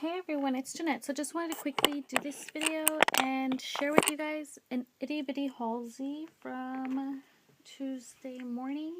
Hey everyone, it's Jeanette. So just wanted to quickly do this video and share with you guys an itty bitty haulsy from Tuesday morning.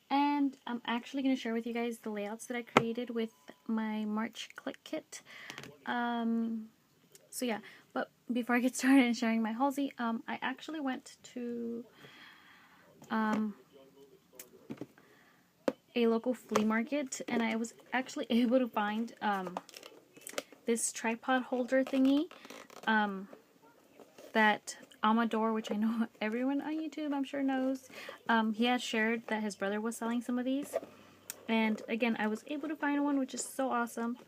And I'm actually going to share with you guys the layouts that I created with my March Clique Kit. So yeah, but before I get started in sharing my haulsy, I actually went to a local flea market and I was actually able to find this tripod holder thingy that Amador, which I know everyone on YouTube I'm sure knows, he had shared that his brother was selling some of these, and again I was able to find one, which is so awesome.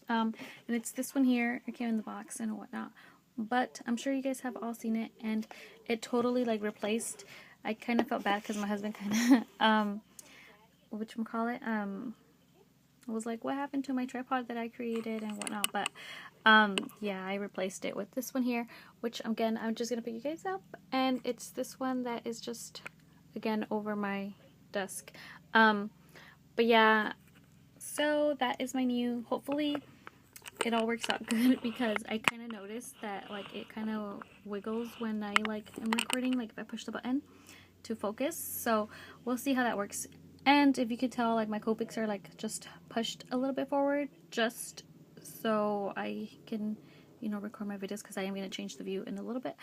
And it's this one here. It came in the box and whatnot, but I'm sure you guys have all seen it, and it totally like replaced. I kind of felt bad because my husband kind of was like, what happened to my tripod that I created and whatnot, but yeah, I replaced it with this one here, which again I'm just gonna pick you guys up, and it's this one that is just again over my desk. But yeah, so that is my new, hopefully it all works out good, because I kind of noticed that like it kind of wiggles when I like am recording, like if I push the button to focus, so we'll see how that works. And if you could tell, like my Copics are like just pushed a little bit forward, just so I can, you know, record my videos, because I am going to change the view in a little bit.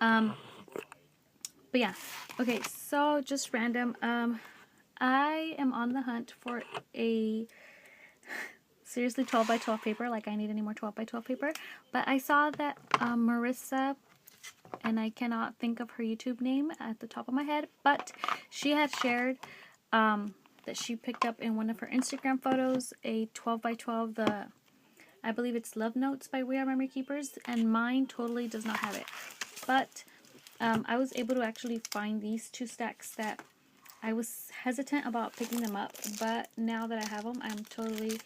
But yeah, okay, so just random, I am on the hunt for a seriously 12 by 12 paper. Like I need any more 12 by 12 paper, but I saw that Marissa, and I cannot think of her YouTube name at the top of my head, but she had shared that she picked up in one of her Instagram photos a 12 by 12, I believe it's Love Notes by We Are Memory Keepers, and mine totally does not have it. But I was able to actually find these two stacks that I was hesitant about picking them up, but now that I have them, I'm totally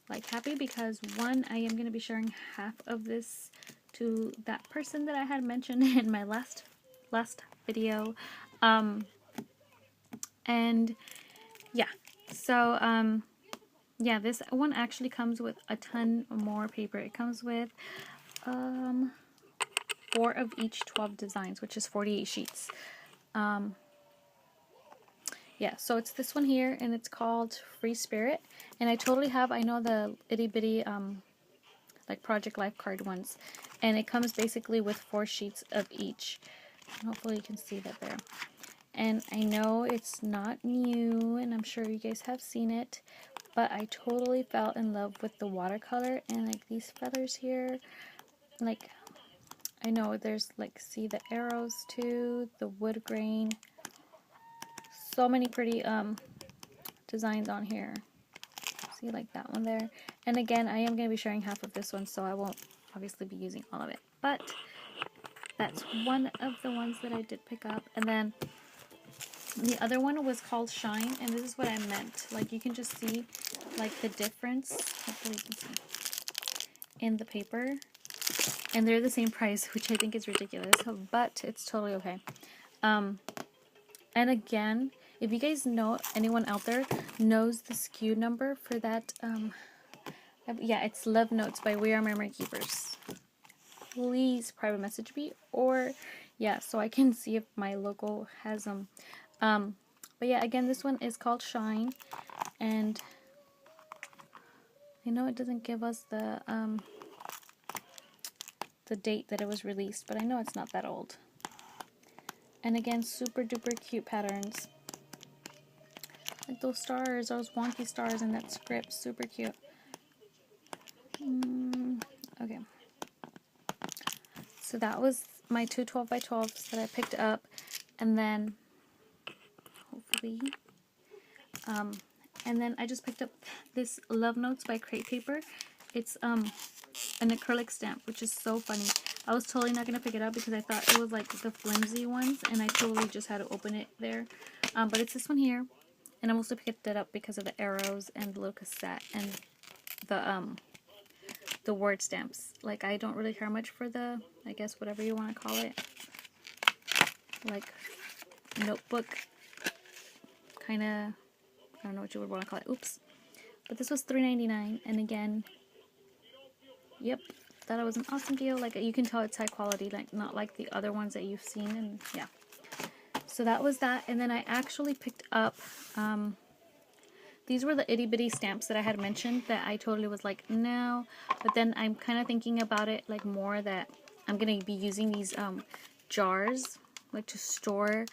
like happy, because one, I am going to be sharing half of this to that person that I had mentioned in my last video, and yeah, so yeah, this one actually comes with a ton more paper. It comes with 4 of each 12 designs, which is 48 sheets. Yeah, so it's this one here, and it's called Free Spirit, and I totally have, I know the itty bitty like Project Life card ones, and it comes basically with 4 sheets of each. Hopefully you can see that there. And I know it's not new, and I'm sure you guys have seen it, but I totally fell in love with the watercolor, and like these feathers here, like I know there's like, see the arrows too, the wood grain, so many pretty designs on here. See, like that one there. And again, I am going to be sharing half of this one, so I won't obviously be using all of it, but that's one of the ones that I did pick up. And then the other one was called Shine, and this is what I meant. Like you can just see like the difference, hopefully you can see, in the paper. And they're the same price, which I think is ridiculous, but it's totally okay. And again, if you guys know, anyone out there knows the SKU number for that, yeah, it's Love Notes by We Are Memory Keepers. Please private message me, or yeah, so I can see if my logo has them. But yeah, again, this one is called Shine, and I know it doesn't give us the date that it was released, but I know it's not that old. And again, super duper cute patterns. Like those stars, those wonky stars in that script, super cute. Okay. So that was my 2 12 by 12s that I picked up, and then hopefully, and then I just picked up this Love Notes by Crate Paper. It's an acrylic stamp, which is so funny. I was totally not going to pick it up because I thought it was like the flimsy ones, and I totally just had to open it there. But it's this one here, and I also picked it up because of the arrows and the little cassette and the word stamps. Like I don't really care much for the, I guess whatever you want to call it, like notebook kind of, I don't know what you would want to call it. Oops. But this was $3.99, and again, yep, thought it was an awesome deal. Like, you can tell it's high quality, like not like the other ones that you've seen. And yeah, so that was that. And then I actually picked up these were the itty bitty stamps that I had mentioned that I totally was like, no. But then I'm kind of thinking about it like more, that I'm going to be using these jars like to store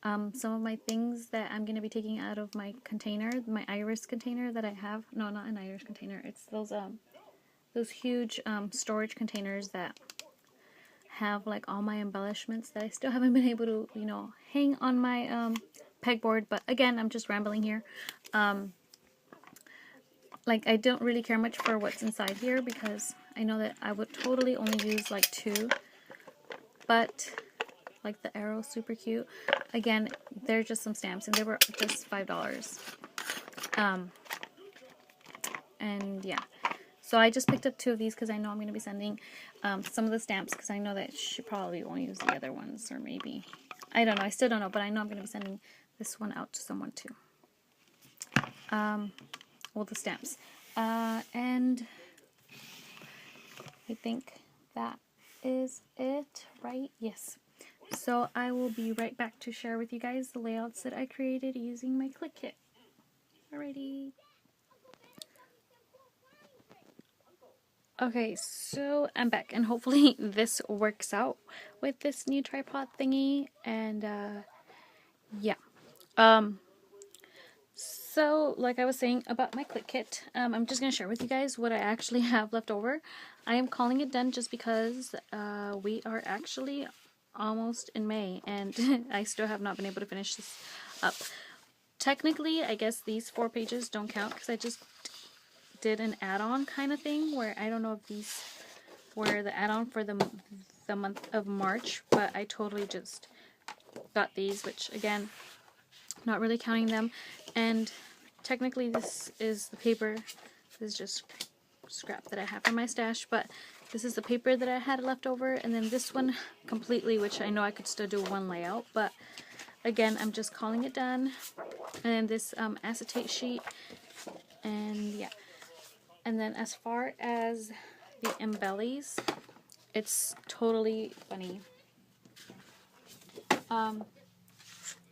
some of my things that I'm going to be taking out of my container, my iris container that I have. No, not an iris container. It's those huge storage containers that have like all my embellishments that I still haven't been able to, you know, hang on my pegboard. But again, I'm just rambling here. Like, I don't really care much for what's inside here because I know that I would totally only use like 2. But like the arrow, super cute. Again, they're just some stamps and they were just $5. And yeah, so I just picked up 2 of these because I know I'm going to be sending some of the stamps, because I know that she probably won't use the other ones, or maybe, I don't know, I still don't know, but I know I'm going to be sending this one out to someone too. Well, the stamps. And I think that is it, right? Yes. So I will be right back to share with you guys the layouts that I created using my Clique Kit. Alrighty. Okay, so I'm back, and hopefully this works out with this new tripod thingy. And yeah. So, like I was saying about my Clique Kit, I'm just going to share with you guys what I actually have left over. I am calling it done just because we are actually almost in May, and I still have not been able to finish this up. Technically, I guess these 4 pages don't count because I just did an add-on kind of thing, where I don't know if these were the add-on for the month of March, but I totally just got these, which again, not really counting them. And technically this is the paper. This is just scrap that I have from my stash, but this is the paper that I had left over. And then this one completely, which I know I could still do one layout, but again, I'm just calling it done. And then this acetate sheet, and yeah. And then as far as the embellies, it's totally funny. I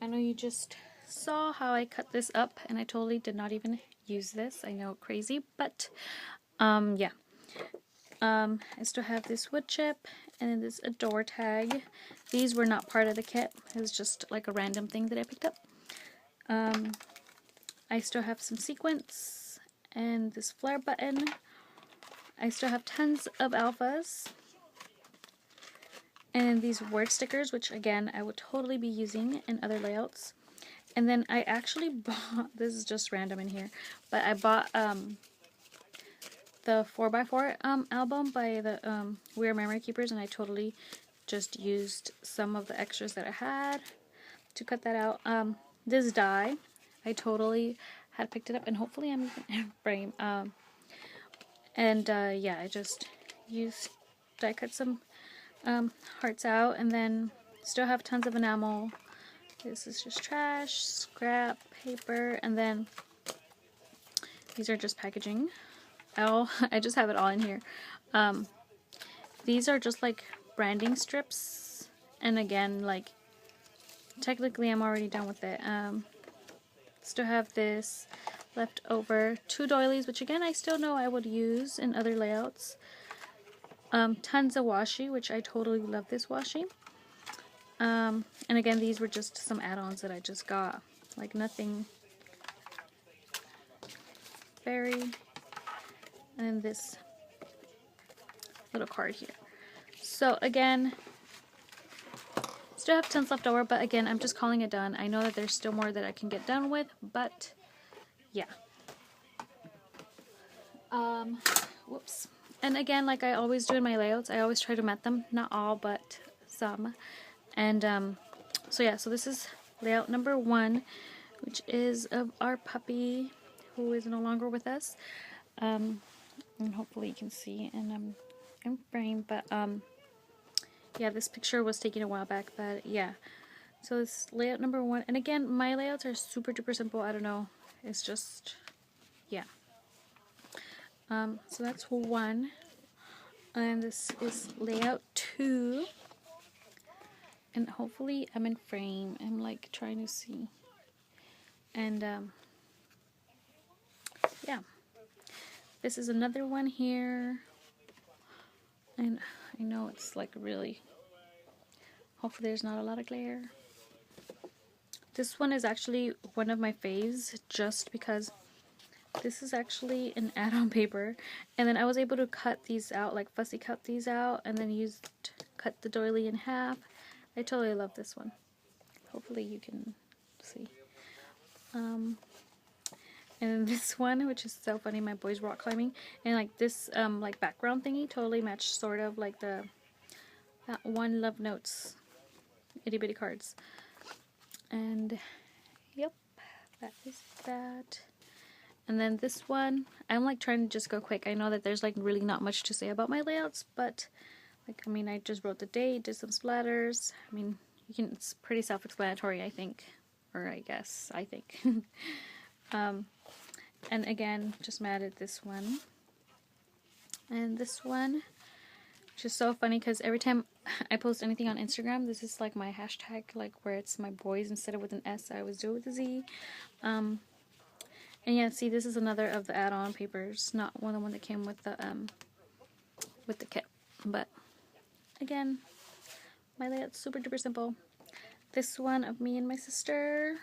know you just saw how I cut this up, and I totally did not even use this. I know, crazy, but yeah. I still have this wood chip, and then this door tag. These were not part of the kit. It was just like a random thing that I picked up. I still have some sequins and this flare button. I still have tons of alphas. And these word stickers, which again, I would totally be using in other layouts. And then I actually bought, this is just random in here, but I bought the 4x4 album by the We Are Memory Keepers, and I totally just used some of the extras that I had to cut that out. This die, I totally had picked it up, and hopefully I'm even in frame. Yeah, I just used, I cut some hearts out, and then still have tons of enamel. This is just trash, scrap, paper, and then these are just packaging. I just have it all in here. These are just like branding strips, and again, like, technically I'm already done with it. Still have this left over, 2 doilies, which again I still know I would use in other layouts. Tons of washi, which I totally love this washi. And again, these were just some add-ons that I just got, like nothing very. And then this little card here. So again, still have tons left over, but again, I'm just calling it done. I know that there's still more that I can get done with, but yeah. Whoops. And again, like I always do in my layouts, I always try to mat them. Not all, but some. And so yeah, so this is layout number 1, which is of our puppy who is no longer with us. And hopefully you can see, and I'm in frame, but yeah, this picture was taken a while back, but yeah. So it's layout number 1, and again, my layouts are super duper simple. I don't know, it's just, yeah. So that's 1. And this is layout 2. And hopefully I'm in frame. I'm like trying to see. And yeah. This is another one here. And I know it's like really, hopefully there's not a lot of glare. This one is actually one of my faves just because this is actually an add-on paper, and then I was able to cut these out, like fussy cut these out, and then cut the doily in half. I totally love this one. Hopefully you can see. And then this one, which is so funny, my boy's rock climbing, and like this like background thingy totally matched sort of like that one Love Notes itty bitty cards. And yep, that is that. And then this one, I'm like trying to just go quick. I know that there's like really not much to say about my layouts, but like, I mean, I just wrote the date, did some splatters. I mean, it's pretty self-explanatory, I think, or I think. And again, just added this one and this one, which is so funny because every time I post anything on Instagram, this is like my hashtag, like where it's my boys instead of with an S. I always do it with a Z. And yeah, see, this is another of the add-on papers, not the one that came with the kit. But again, my layout's super duper simple. This one of me and my sister,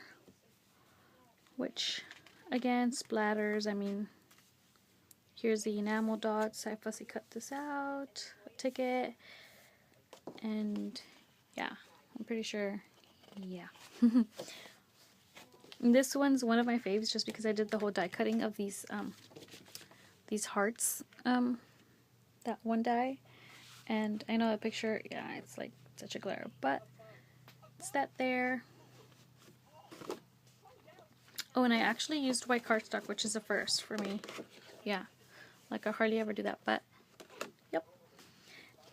which again splatters. I mean, here's the enamel dots. I fussy cut this out, a ticket, and yeah, I'm pretty sure. Yeah. This one's one of my faves just because I did the whole die cutting of these hearts, that one die, and I know the picture, yeah, it's like such a glare, but it's that there. Oh, and I actually used white cardstock, which is a first for me. Yeah, like I hardly ever do that, but yep.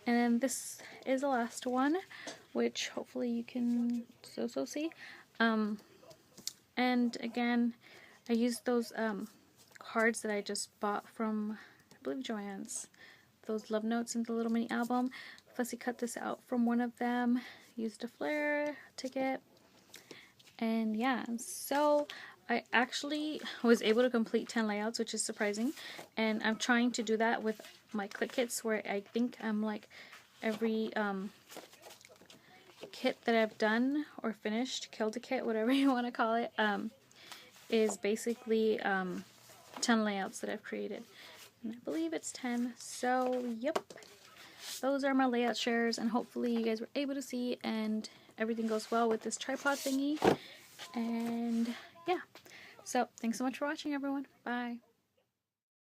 And then this is the last one, which hopefully you can so see. And again, I used those cards that I just bought from, I believe, Joann's. Those love notes in the little mini album. Fussy cut this out from one of them. Used a flare ticket. And yeah, so I actually was able to complete 10 layouts, which is surprising. And I'm trying to do that with my Clique kits, where I think I'm like every kit that I've done or finished, killed a kit, whatever you want to call it, is basically 10 layouts that I've created. And I believe it's 10. So, yep. Those are my layout shares, and hopefully you guys were able to see and everything goes well with this tripod thingy. And yeah. So, thanks so much for watching, everyone. Bye.